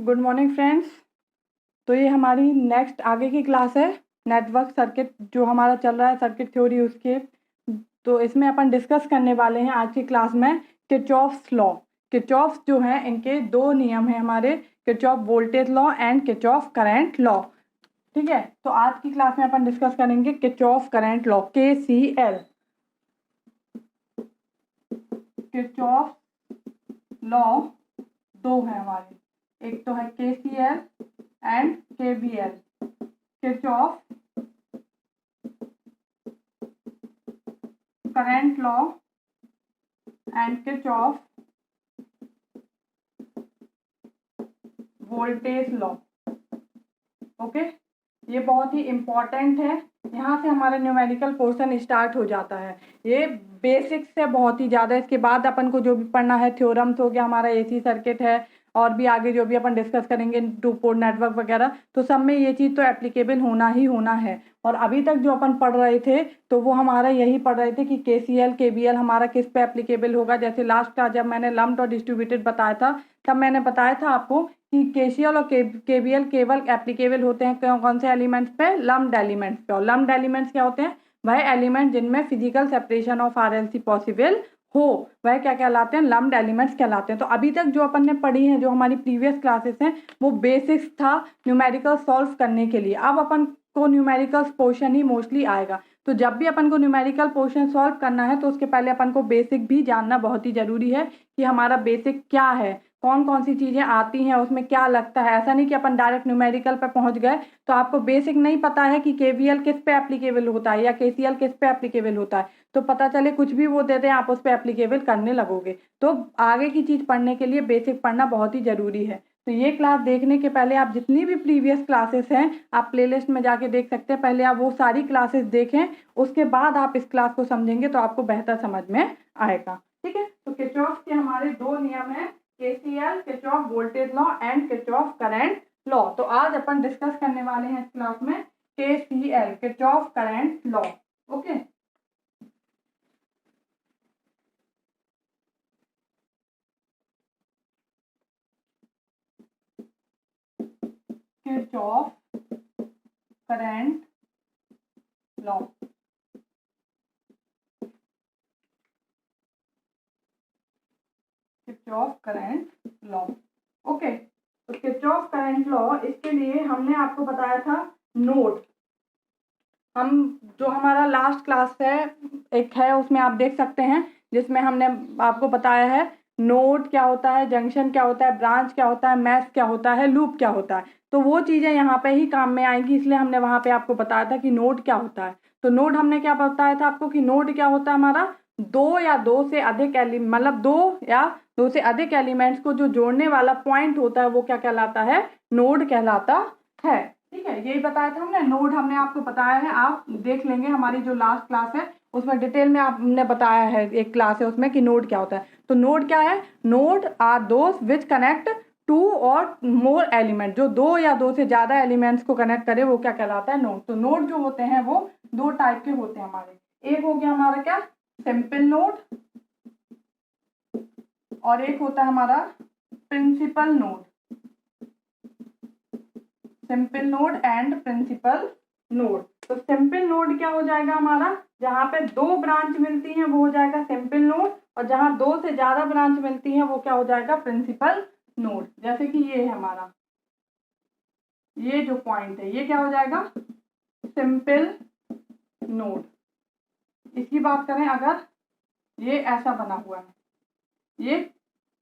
Good morning friends. तो ये हमारी नेक्स्ट आगे की क्लास है, नेटवर्क सर्किट जो हमारा चल रहा है, सर्किट थ्योरी उसके। तो इसमें अपन डिस्कस करने वाले हैं आज की क्लास में किरचॉफ्स लॉ। किरचॉफ्स जो हैं इनके दो नियम हैं हमारे, Kirchhoff voltage law and Kirchhoff current law. ठीक है, तो आज की क्लास में अपन डिस्कस करेंगे Kirchhoff current law, KCL। Kirchhoff law दो है हमारे, एक तो है KCL and KVL। Kirchhoff current law and Kirchhoff voltage law. Okay, ये बहुत ही इम्पोर्टेंट है। यहाँ से हमारा न्यूमेरिकल पोर्शन स्टार्ट हो जाता है। ये बेसिक्स से बहुत ही ज़्यादा, इसके बाद अपन को जो भी पढ़ना है, थ्योरम्स हो गया, हमारा AC सर्किट है, और भी आगे जो भी अपन डिस्कस करेंगे टू पोर्ट नेटवर्क वगैरह, तो सब में ये चीज़ तो एप्लीकेबल होना ही होना है। और अभी तक जो अपन पढ़ रहे थे तो वो हमारा यही पढ़ रहे थे कि KCL KVL हमारा किस पे एप्लीकेबल होगा। जैसे लास्ट का जब मैंने लम्प्ड और डिस्ट्रीब्यूटेड बताया था, तब मैंने बताया था आपको कि KCL और KVL केवल एप्लीकेबल होते हैं कौन से एलिमेंट्स पे, लम्प्ड एलिमेंट्स पे। और लम्प्ड एलिमेंट्स क्या होते हैं? वह एलिमेंट जिनमें physical separation of RLC possible हो, वह क्या कहलाते हैं? लम्प्ड एलिमेंट्स कहलाते हैं। तो अभी तक जो अपन ने पढ़ी हैं, जो हमारी प्रीवियस क्लासेस हैं, वो बेसिक्स था न्यूमेरिकल सॉल्व करने के लिए। अब अपन को न्यूमेरिकल पोर्शन ही मोस्टली आएगा। तो जब भी अपन को न्यूमेरिकल पोर्शन सॉल्व करना है तो उसके पहले अपन को बेसिक भी जानना बहुत ही जरूरी है कि हमारा बेसिक क्या है, कौन कौन सी चीजें आती हैं, उसमें क्या लगता है। ऐसा नहीं कि अपन डायरेक्ट न्यूमेरिकल पे पहुंच गए तो आपको बेसिक नहीं पता है कि KVL किस पे एप्लीकेबल होता है या KCL किस पे एप्लीकेबल होता है, तो पता चले कुछ भी वो देते हैं, आप उस पे एप्लीकेबल करने लगोगे। तो आगे की चीज पढ़ने के लिए बेसिक पढ़ना बहुत ही जरूरी है। तो ये क्लास देखने के पहले आप जितनी भी प्रीवियस क्लासेस हैं आप प्लेलिस्ट में जाके देख सकते हैं। पहले आप वो सारी क्लासेस देखें, उसके बाद आप इस क्लास को समझेंगे तो आपको बेहतर समझ में आएगा। ठीक है, तो किरचॉफ के हमारे दो नियम हैं, KCL Kirchhoff voltage law and Kirchhoff current law. तो आज अपन डिस्कस करने वाले हैं इस क्लास में KCL Kirchhoff current law. Okay, Kirchhoff current law. Kirchhoff current law. Okay, तो किरचॉफ करंट लॉ, इसके लिए हमने आपको बताया था नोड। हम जो हमारा लास्ट क्लास है एक है, उसमें आप देख सकते हैं, जिसमें हमने आपको बताया है नोड क्या होता है, जंक्शन क्या होता है, ब्रांच क्या होता है, मैश क्या होता है, लूप क्या होता है। तो वो चीजें यहाँ पे ही काम में आएंगी, इसलिए हमने वहां पे आपको बताया था कि नोड क्या होता है। तो नोड हमने क्या बताया था आपको कि नोड क्या होता है हमारा, दो या दो से अधिक मतलब दो से अधिक एलिमेंट्स को जो जोड़ने वाला पॉइंट होता है वो क्या कहलाता है? नोड कहलाता है। ठीक है, यही बताया था हमने। नोड हमने आपको बताया है, आप देख लेंगे हमारी जो लास्ट क्लास है उसमें डिटेल में आपने बताया है, एक क्लास है उसमें, कि नोड क्या होता है। तो नोड क्या है? Node are those which connect two or more element, जो दो या दो से ज्यादा एलिमेंट्स को कनेक्ट करे वो क्या कहलाता है? नोड। तो नोड जो होते हैं वो दो टाइप के होते हैं हमारे। एक हो गया हमारा क्या, सिंपल नोड, और एक होता है हमारा principal node. Simple node and principal node. तो सिंपल नोड क्या हो जाएगा हमारा, जहां पे दो ब्रांच मिलती हैं वो हो जाएगा सिंपल नोड, और जहां दो से ज्यादा ब्रांच मिलती हैं वो क्या हो जाएगा? Principal node. जैसे कि ये है हमारा, ये जो पॉइंट है ये क्या हो जाएगा? Simple node. इसकी बात करें अगर, ये ऐसा बना हुआ है, ये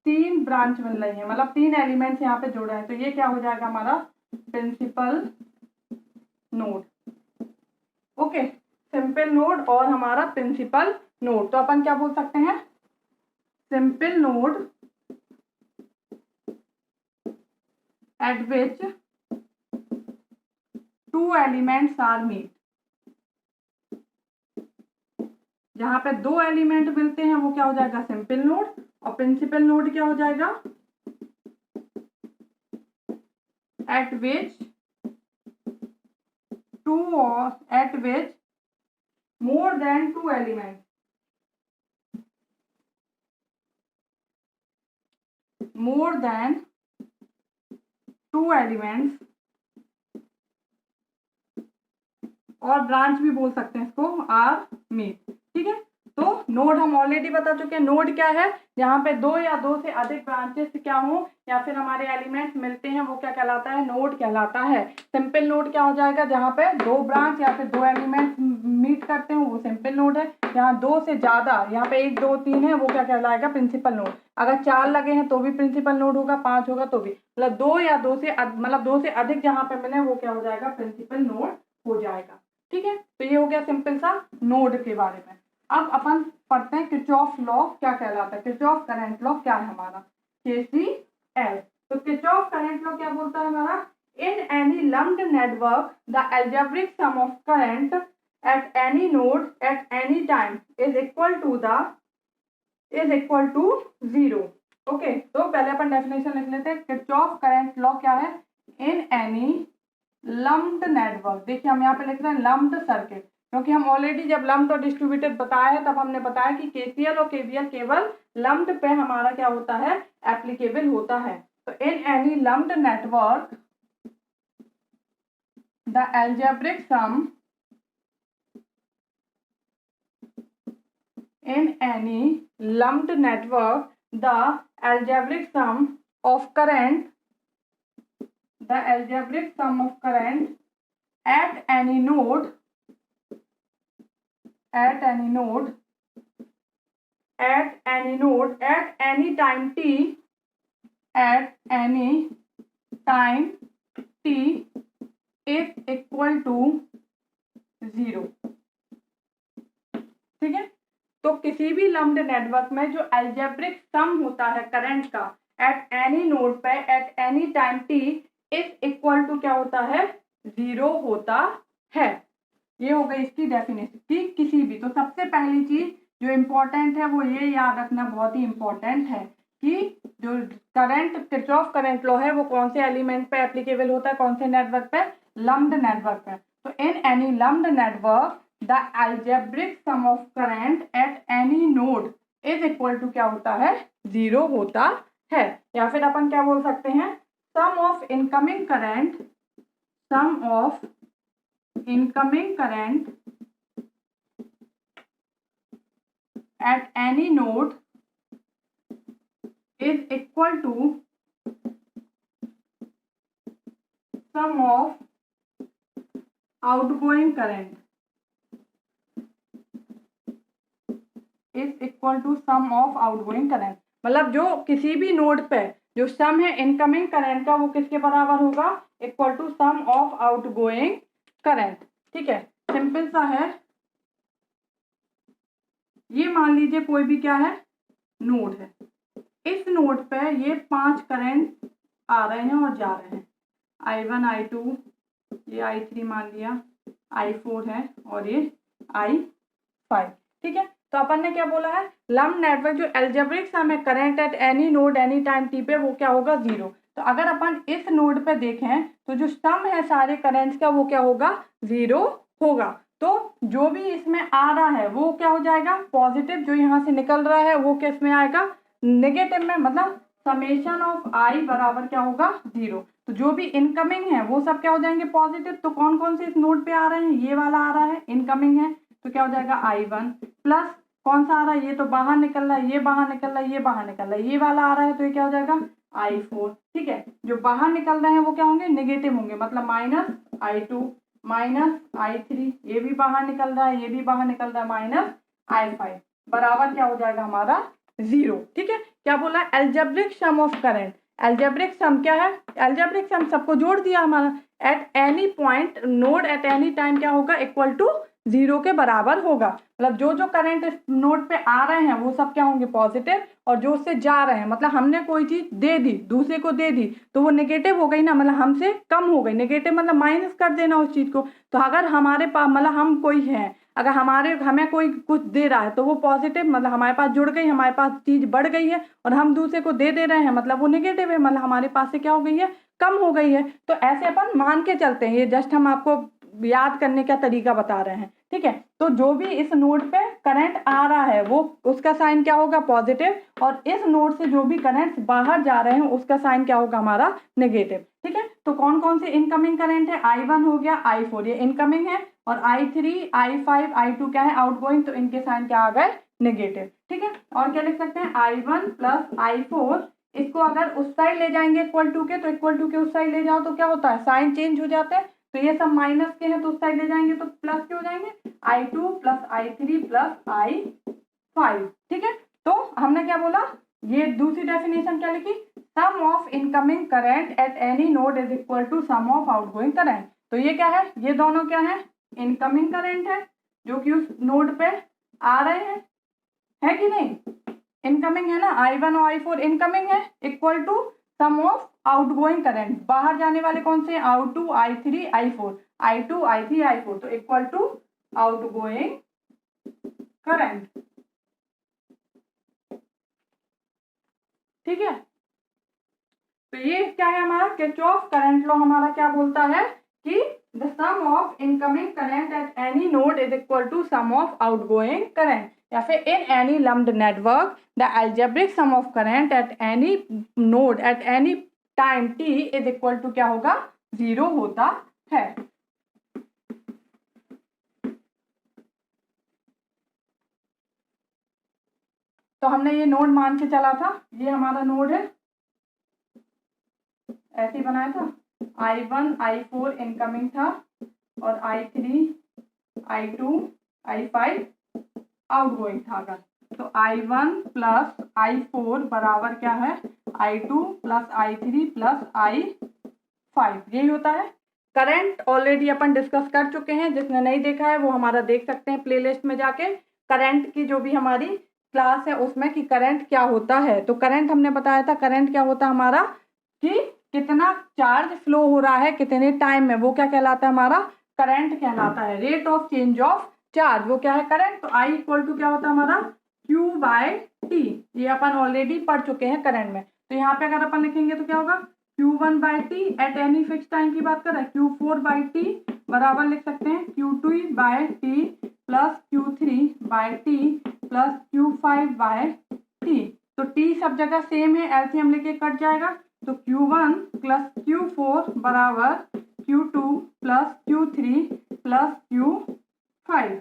तीन ब्रांच मिल रही है, मतलब तीन एलिमेंट्स यहाँ पे जोड़े हैं, तो ये क्या हो जाएगा हमारा? Principal node. Okay, simple node और हमारा प्रिंसिपल नोड। तो अपन क्या बोल सकते हैं? Simple node at which two elements are meet. जहां पे दो एलिमेंट मिलते हैं वो क्या हो जाएगा? Simple node. और प्रिंसिपल नोड क्या हो जाएगा? At which more than two element, more than 2 elements, और ब्रांच भी बोल सकते हैं इसको, आर मीट। ठीक है, तो नोड हम ऑलरेडी बता चुके हैं। नोड क्या है, जहाँ पे 2 या 2 से अधिक ब्रांचेस क्या हो या फिर हमारे एलिमेंट्स मिलते हैं, वो क्या कहलाता है, नोड कहलाता है। सिंपल नोड क्या हो जाएगा, जहाँ पे 2 ब्रांच या फिर 2 एलिमेंट्स मीट करते हो वो सिंपल नोड है। यहाँ 2 से ज्यादा, यहाँ पे 1 2 3 है, वो क्या कहलाएगा, प्रिंसिपल नोड। अगर 4 लगे हैं तो भी प्रिंसिपल नोड होगा, 5 होगा तो भी, मतलब 2 या 2 से मतलब 2 से अधिक जहाँ पे मिले वो क्या हो जाएगा, प्रिंसिपल नोड हो जाएगा। ठीक है, तो ये हो गया सिंपल सा नोड के बारे में। अब अपन पढ़ते हैं किरचॉफ लॉ क्या कहलाता है। किरचॉफ करंट लॉ क्या है हमारा, KCL। तो किरचॉफ करंट लॉ क्या बोलता है हमारा, in any lumped network the algebraic sum of current at any node at any time is equal to 0। Okay, तो पहले अपन डेफिनेशन लिख लेते हैं। किरचॉफ करंट लॉ क्या है, इन एनी लम्प्ड नेटवर्क, देखिए हम यहाँ पे लिख रहे हैं लम्प्ड सर्किट, क्योंकि हम ऑलरेडी जब लम्प्ड और डिस्ट्रीब्यूटेड बताया है तब हमने बताया कि KCL और KVL केवल लम्प्ड पे हमारा क्या होता है, एप्लीकेबल होता है। तो in any lumped network the algebraic sum, in any lumped network the algebraic sum of current at any node at any time t is equal to 0। ठीक है, तो किसी भी लम्प्ड नेटवर्क में जो अलजेब्रिक सम होता है करंट का एट एनी नोड पे at any time t is equal to क्या होता है, 0 होता है। ये हो गई इसकी डेफिनेशन कि किसी भी, तो सबसे पहली चीज जो इम्पोर्टेंट है वो ये याद रखना बहुत ही इम्पोर्टेंट है कि जो करंट, किरचॉफ करंट लॉ है वो कौन से एलिमेंट पे एप्लीकेबल होता है, कौन से नेटवर्क पे, लम्प्ड नेटवर्क पे। तो in any lumped network the algebraic sum of current at any node is equal to क्या होता है, 0 होता है। या फिर अपन क्या बोल सकते हैं, sum of incoming current at any node is equal to sum of outgoing current मतलब जो किसी भी नोड पे जो सम है इनकमिंग करंट का वो किसके बराबर होगा, equal to sum of outgoing current. ठीक है, सिंपल सा है। ये मान लीजिए कोई भी क्या है, नोड है, इस नोड पे ये 5 करंट आ रहे हैं और जा रहे हैं, I1 I2, ये I3 मान लिया, I4 है और ये I5। ठीक है, तो अपन ने क्या बोला है, लम्प्ड नेटवर्क जो अलजेब्रिक सम है current at any node any time t पे वो क्या होगा, 0। तो अगर अपन इस नोड पे देखें तो जो सम है सारे करंट्स का वो क्या होगा, 0 होगा। तो जो भी इसमें आ रहा है वो क्या हो जाएगा, पॉजिटिव, जो यहाँ से निकल रहा है वो किस में आएगा, नेगेटिव में, मतलब समेशन ऑफ I बराबर क्या होगा, 0। तो जो भी इनकमिंग है वो सब क्या हो जाएंगे, पॉजिटिव। तो कौन कौन से इस नोड पे आ रहे हैं, ये वाला आ रहा है, इनकमिंग है, तो क्या हो जाएगा I1 प्लस कौन सा आ रहा है, ये तो बाहर निकल रहा है, ये बाहर निकल रहा है, ये बाहर निकल रहा है, ये वाला आ रहा है, तो ये क्या हो जाएगा I4। ठीक है, जो बाहर निकल रहे हैं वो क्या होंगे, नेगेटिव होंगे, मतलब माइनस I2 माइनस I3, ये भी बाहर निकल रहा है, ये भी बाहर निकल रहा है, माइनस I5 बराबर क्या हो जाएगा हमारा, 0। ठीक है, क्या बोला, algebraic sum of current. Algebraic sum क्या है, अलजेब्रिक सम सबको जोड़ दिया हमारा, at any point node at any time क्या होगा, इक्वल टू 0 के बराबर होगा। मतलब जो जो करंट इस नोड पे आ रहे हैं वो सब क्या होंगे, पॉजिटिव, और जो उससे जा रहे हैं, मतलब हमने कोई चीज दे दी दूसरे को दे दी तो वो नेगेटिव हो गई ना, मतलब हमसे कम हो गई, नेगेटिव मतलब माइनस कर देना उस चीज को। तो अगर हमारे पास, मतलब हम कोई है, अगर हमें कोई कुछ दे रहा है तो वो पॉजिटिव, मतलब हमारे पास जुड़ गई, हमारे पास चीज बढ़ गई है, और हम दूसरे को दे रहे हैं मतलब वो नेगेटिव है, मतलब हमारे पास से क्या हो गई है, कम हो गई है। तो ऐसे अपन मान के चलते हैं, ये जस्ट हम आपको याद करने का तरीका बता रहे हैं। ठीक है। तो जो भी इस नोड पे करंट आ रहा है वो उसका साइन क्या होगा, पॉजिटिव, और इस नोड से जो भी करंट बाहर जा रहे हैं उसका साइन क्या होगा, हमारा नेगेटिव। ठीक है। तो कौन कौन से इनकमिंग करंट है, I1 हो गया, I4 ये इनकमिंग है, और I3, I5, I2 क्या है, आउटगोइंग, तो इनके साइन क्या आ गए, नेगेटिव। ठीक है। और क्या लिख सकते हैं, I1 प्लस I4, इसको अगर उस साइड ले जाएंगे इक्वल टू के, तो इक्वल टू के उस साइड ले जाओ तो क्या होता है, साइन चेंज हो जाता है। तो ये सब माइनस के हैं तो उस साइड ले जाएंगे तो प्लस के हो जाएंगे, I2 plus I3 plus I5। ठीक है। तो हमने क्या बोला, ये दूसरी डेफिनेशन क्या लिखी, sum of incoming current at any node is equal to sum of outgoing current. तो ये क्या है, ये दोनों क्या है, इनकमिंग करंट है जो कि उस नोड पे आ रहे हैं, है कि नहीं, इनकमिंग है ना, I1 और I4 इनकमिंग है, equal to sum of outgoing current, बाहर जाने वाले कौन से, I2, I3, I4, I2, I3, I4, तो इक्वल टू आउटगोइंग करंट। ठीक है। तो ये क्या है हमारा किरचॉफ करंट लॉ, हमारा क्या बोलता है कि the sum of incoming current at any node is equal to sum of outgoing current, या फिर in any lumped network the algebraic sum of current at any node at any time t is equal to क्या होगा, 0 होता है। तो हमने ये node मान के चला था, ये हमारा नोड है, ऐसे ही बनाया था, I1, I4 इनकमिंग था, और I3, I2, I5 आउटगोइंग था। अगर तो I1 प्लस I4 बराबर क्या है, I2 plus I3 plus I5, यही होता है। करंट ऑलरेडी अपन डिस्कस कर चुके हैं, जिसने नहीं देखा है वो हमारा देख सकते हैं प्लेलिस्ट में जाके, करंट की जो भी हमारी क्लास है उसमें कि करंट क्या होता है। तो करंट हमने बताया था, करंट क्या होता है हमारा कि कितना चार्ज फ्लो हो रहा है कितने टाइम में, वो क्या कहलाता है, हमारा करंट कहलाता है। Rate of change of charge वो क्या है, करंट। तो I इक्वल टू क्या होता है हमारा, Q बाय T, ये अपन ऑलरेडी पढ़ चुके हैं करंट में। तो यहाँ पे अगर अपन लिखेंगे तो क्या होगा, Q1 by T at any fix time की बात कर रहे हैं, Q4 बाई टी बराबर लिख सकते हैं Q2 by t plus Q3 by t plus Q5 by t. तो T सब जगह सेम है, एलसीएम लेके कट जाएगा, तो Q1 प्लस Q4 बराबर Q2 plus Q3 plus Q5।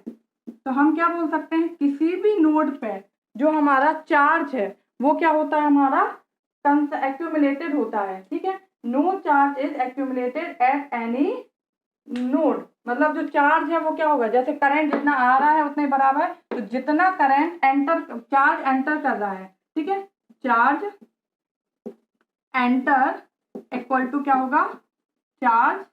तो हम क्या बोल सकते हैं, किसी भी नोड पे जो हमारा चार्ज है वो क्या होता है, हमारा एक्यूमुलेटेड होता है। ठीक है। No charge is accumulated at any node, मतलब जो चार्ज है वो क्या होगा, जैसे करंट जितना आ रहा है उतने बराबर है, तो जितना करंट चार्ज एंटर कर रहा है, ठीक है, चार्ज एंटर इक्वल टू क्या होगा, चार्ज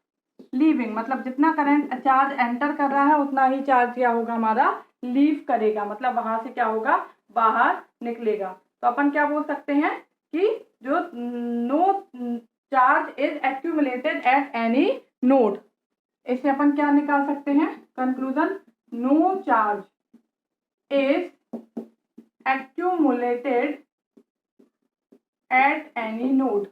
लीविंग, मतलब जितना करंट चार्ज एंटर कर रहा है उतना ही चार्ज क्या होगा, हमारा लीव करेगा, मतलब वहां से क्या होगा, बाहर निकलेगा। तो अपन क्या बोल सकते हैं कि जो no charge is accumulated at any node, इससे अपन क्या निकाल सकते हैं, conclusion, no charge is accumulated at any node,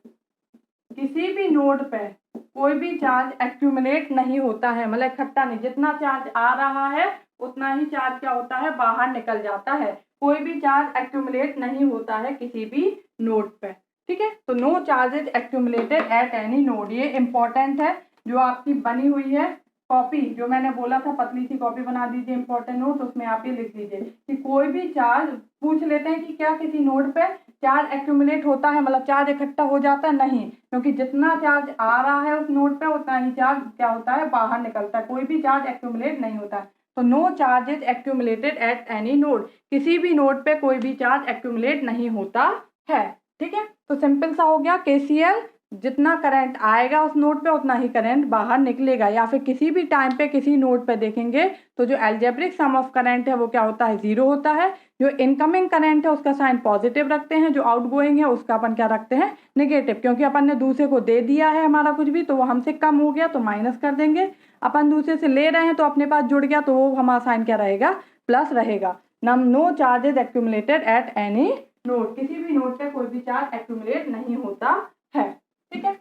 किसी भी नोड पे कोई भी चार्ज एक्यूमुलेट नहीं होता है, मतलब इकट्ठा नहीं, जितना चार्ज आ रहा है उतना ही चार्ज क्या होता है, बाहर निकल जाता है, कोई भी चार्ज एक्यूमुलेट नहीं होता है किसी भी नोड पे। ठीक है। तो no charges accumulated at any node, ये इंपॉर्टेंट है, जो आपकी बनी हुई है कॉपी, जो मैंने बोला था पतली सी कॉपी बना दीजिए इंपॉर्टेंट नोट, उसमें आप ये लिख दीजिए कि कोई भी चार्ज, पूछ लेते हैं कि क्या किसी नोड पे चार्ज एक्यूमुलेट होता है, मतलब चार्ज इकट्ठा हो जाता है, नहीं, क्योंकि जितना चार्ज आ रहा है उस नोड पे उतना ही चार्ज क्या होता है, बाहर निकलता है, कोई भी चार्ज एक्यूमुलेट नहीं होता है। तो no charge is accumulated at any node, किसी भी नोड पे कोई भी चार्ज एक्यूमुलेट नहीं होता है। ठीक है। तो सिंपल सा हो गया, KCL, जितना करंट आएगा उस नोड पे उतना ही करंट बाहर निकलेगा, या फिर किसी भी टाइम पे किसी नोड पे देखेंगे तो जो एल्जेब्रिक सम ऑफ करंट है वो क्या होता है, 0 होता है। जो इनकमिंग करंट है उसका साइन पॉजिटिव रखते हैं, जो आउटगोइंग है उसका अपन क्या रखते हैं, नेगेटिव, क्योंकि अपन ने दूसरे को दे दिया है हमारा कुछ भी, तो वो हमसे कम हो गया तो माइनस कर देंगे, अपन दूसरे से ले रहे हैं तो अपने पास जुड़ गया तो वो हमारा साइन क्या रहेगा, प्लस रहेगा। No charges accumulated at any node, किसी भी नोड पे कोई भी चार्ज एक्यूमुलेट नहीं होता है। ठीक है।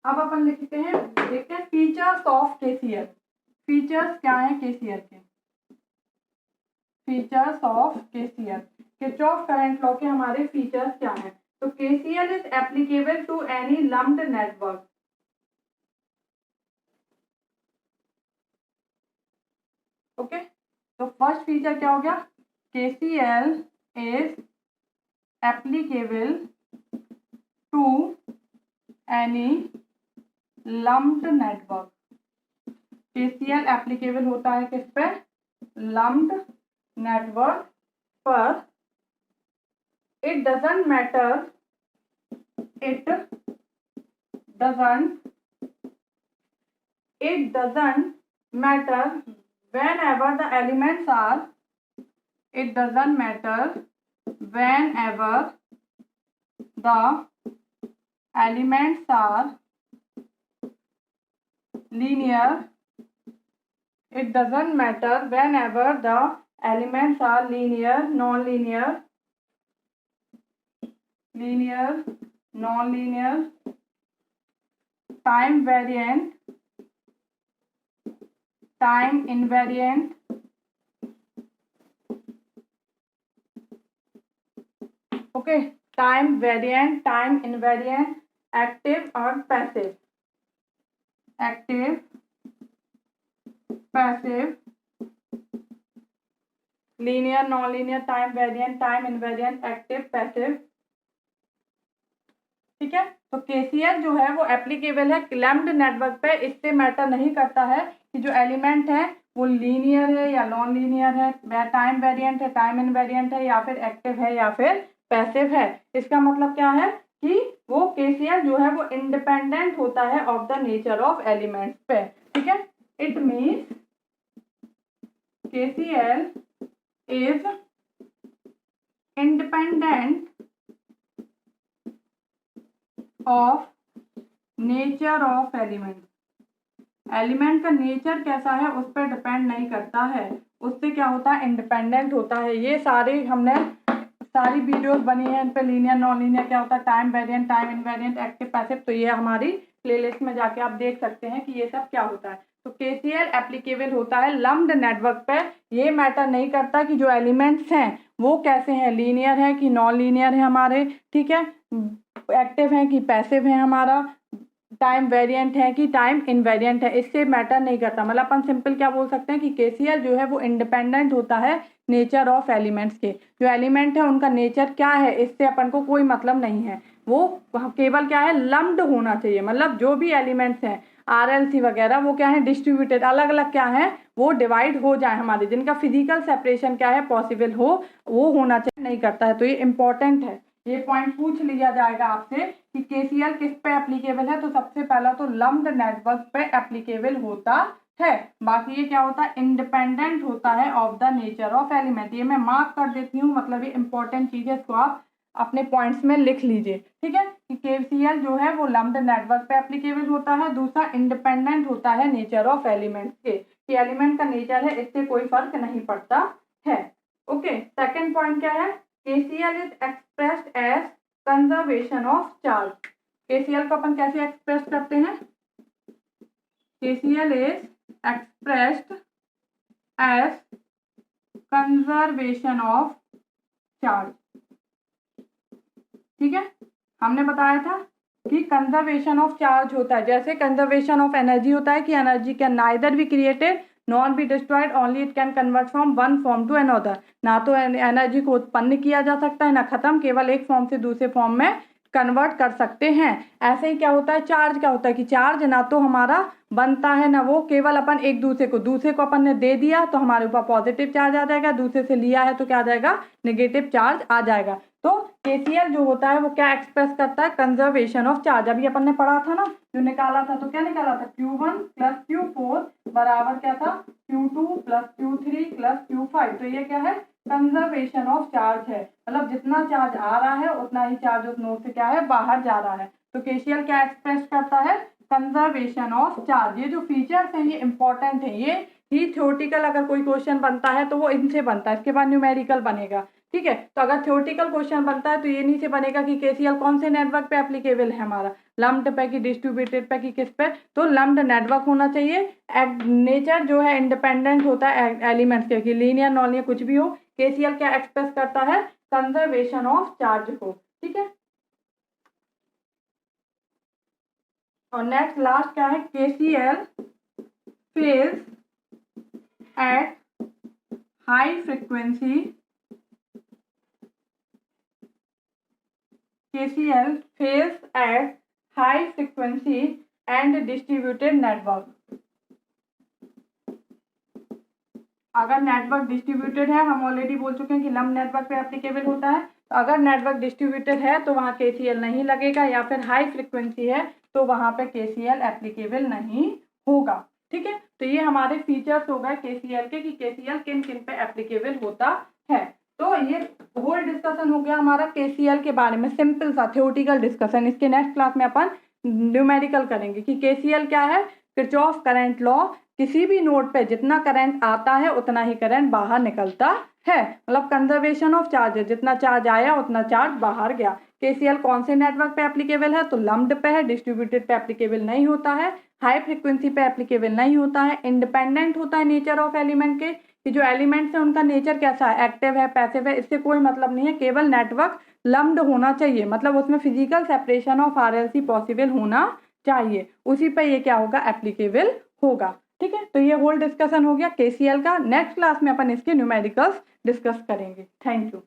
अब अपन लिखते हैं, देखते हैं फीचर्स ऑफ केसीएल। फीचर्स क्या है केसीएल के? Features of KCL, Kirchhoff current law के हमारे फीचर्स क्या हैं? तो KCL is applicable to any lumped network. Okay, तो फर्स्ट फीचर क्या हो गया? KCL is applicable to any lumped network. KCL applicable होता है किस पे? लम्प्ड नेटवर्क पर। It doesn't matter, it doesn't matter whenever the elements are, it doesn't matter whenever the elements are linear, it doesn't matter whenever the elements are linear, non-linear, linear, non-linear, time variant, time invariant, okay, time variant, time invariant, active और passive, active, passive, linear, non-linear, time variant, time invariant, active, passive। ठीक है, तो KCL जो है वो applicable है lumped network पे। इससे मैटर नहीं करता है कि जो एलिमेंट है वो लीनियर है या नॉन लीनियर है, टाइम वेरिएंट है, टाइम इनवेरिएंट है, या फिर एक्टिव है या फिर पैसिव है। इसका मतलब क्या है कि वो केसीएल जो है वो इंडिपेंडेंट होता है of the nature of elements पे। ठीक है, it means KCL is independent of nature of element. Element का नेचर कैसा है उस पर डिपेंड नहीं करता है, उससे क्या होता है? इंडिपेंडेंट होता है। ये सारी हमने सारी वीडियोस बनी है इन पे, लीनियर नॉन लीनियर क्या होता है, time variant, time invariant, active passive. तो ये हमारी प्लेलिस्ट में जाके आप देख सकते हैं कि ये सब क्या होता है। तो केसीएल एप्लीकेबल होता है लम्प्ड नेटवर्क पे। ये मैटर नहीं करता कि जो एलिमेंट्स हैं वो कैसे हैं, लीनियर है कि नॉन लीनियर है हमारे, ठीक है, एक्टिव है कि पैसिव है हमारा, टाइम वेरिएंट है कि टाइम इनवेरिएंट है, इससे मैटर नहीं करता। मतलब अपन सिंपल क्या बोल सकते हैं कि केसीएल जो है वो इंडिपेंडेंट होता है नेचर ऑफ एलिमेंट्स के। जो एलिमेंट है उनका नेचर क्या है इससे अपन को कोई मतलब नहीं है, वो केवल क्या है? लम्प्ड होना चाहिए। मतलब जो भी एलिमेंट्स हैं आरएलसी वगैरह वो क्या है? डिस्ट्रीब्यूटेड, अलग अलग क्या है? वो डिवाइड हो जाए हमारे, जिनका फिजिकल सेपरेशन क्या है? पॉसिबल हो, वो होना चाहिए, नहीं करता है। तो ये इंपॉर्टेंट है, ये पॉइंट पूछ लिया जाएगा आपसे कि केसीएल किस पे एप्लीकेबल है। तो सबसे पहला तो लम्प्ड नेटवर्क पे एप्लीकेबल होता है। बाकी ये क्या होता है? इंडिपेंडेंट होता है of the nature of element. ये मैं मार्क कर देती हूँ, मतलब ये इंपॉर्टेंट चीज है, इसको आप अपने पॉइंट्स में लिख लीजिए। ठीक है, कि केसीएल जो है वो लम्प्ड नेटवर्क पे एप्लीकेबल होता है। दूसरा, इंडिपेंडेंट होता है नेचर ऑफ एलिमेंट के, कि एलिमेंट का नेचर है इससे कोई फर्क नहीं पड़ता है। ओके, सेकेंड पॉइंट क्या है? KCl is expressed as conservation of charge। KCl को अपन कैसे एक्सप्रेस करते हैं? KCl is expressed as conservation of charge। ठीक है, हमने बताया था कि कंजर्वेशन ऑफ चार्ज होता है, जैसे कंजर्वेशन ऑफ एनर्जी होता है कि energy can neither be created not be destroyed, only it can convert from one form to another. ना तो एनर्जी को उत्पन्न किया जा सकता है ना खत्म, केवल एक फॉर्म से दूसरे फॉर्म में कन्वर्ट कर सकते हैं। ऐसे ही क्या होता है? चार्ज क्या होता है कि चार्ज ना तो हमारा बनता है ना वो, केवल अपन एक दूसरे को अपन ने दे दिया तो हमारे ऊपर पॉजिटिव चार्ज आ जाएगा, दूसरे से लिया है तो क्या आ जाएगा? नेगेटिव चार्ज आ जाएगा। तो केसीएल जो होता है वो क्या एक्सप्रेस करता है? Conservation of charge. अभी अपन ने पढ़ा था ना, जो निकाला था, तो क्या निकाला था? Q1 प्लस Q4 बराबर क्या था? Q2 plus Q3 plus Q5। तो ये क्या है? कंजर्वेशन ऑफ चार्ज है। मतलब जितना चार्ज आ रहा है उतना ही चार्ज उस नोड से क्या है? बाहर जा रहा है। तो केसीएल क्या एक्सप्रेस करता है? Conservation of charge. ये जो फीचर्स हैं ये इंपॉर्टेंट है, ये ही थ्योरेटिकल अगर कोई क्वेश्चन बनता है तो वो इनसे बनता है, इसके बाद न्यूमेरिकल बनेगा। ठीक है। तो अगर थ्योरेटिकल क्वेश्चन बनता है तो ये नीचे बनेगा कि केसीएल कौन से नेटवर्क पे एप्लीकेबल है हमारा, लम्प्ड पे कि डिस्ट्रीब्यूटेड पे कि किस पे, तो लम्प्ड नेटवर्क होना चाहिए। नेचर जो है इंडिपेंडेंट होता है एलिमेंट्स के, कि लीनियर नॉन लीनियर कुछ भी हो। केसीएल क्या एक्सप्रेस करता है, कंजर्वेशन ऑफ चार्ज को, ठीक है। और नेक्स्ट लास्ट क्या है, KCL phase at high frequency, KCl fails at high frequency and distributed network। अगर नेटवर्क डिस्ट्रीब्यूटेड है, हम ऑलरेडी बोल चुके हैं कि लम्प नेटवर्क पे एप्लीकेबल होता है, तो अगर नेटवर्क डिस्ट्रीब्यूटेड है तो वहाँ KCl नहीं लगेगा, या फिर हाई फ्रीक्वेंसी है तो वहाँ पे KCl एप्लीकेबल नहीं होगा, ठीक है। तो ये हमारे फीचर्स हो गए KCl के, कि KCl किन किन पे एप्लीकेबल होता है। तो ये होल डिस्कशन हो गया हमारा KCl के बारे में, सिंपल सा थ्योरेटिकल डिस्कशन। इसके नेक्स्ट क्लास में अपन न्यूमेरिकल करेंगे कि KCl क्या है, किरचॉफ करंट लॉ, किसी भी नोड पे जितना करंट आता है उतना ही करंट बाहर निकलता है, मतलब कंजर्वेशन ऑफ चार्ज, जितना चार्ज आया उतना चार्ज बाहर गया। KCl कौन से नेटवर्क पे एप्लीकेबल है, तो लम्प्ड पे है, डिस्ट्रीब्यूटेड पे एप्लीकेबल नहीं होता है, हाई फ्रीक्वेंसी पे एप्लीकेबल नहीं होता है, इंडिपेंडेंट होता है नेचर ऑफ एलिमेंट के, कि जो एलिमेंट्स है उनका नेचर कैसा है, एक्टिव है पैसिव है, इससे कोई मतलब नहीं है, केवल नेटवर्क लम्प्ड होना चाहिए, मतलब उसमें physical separation of RLC possible होना चाहिए, उसी पे ये क्या होगा, एप्लीकेबल होगा, ठीक है। तो ये होल डिस्कशन हो गया KCl का। नेक्स्ट क्लास में अपन इसके न्यूमेरिकल्स डिस्कस करेंगे। Thank you.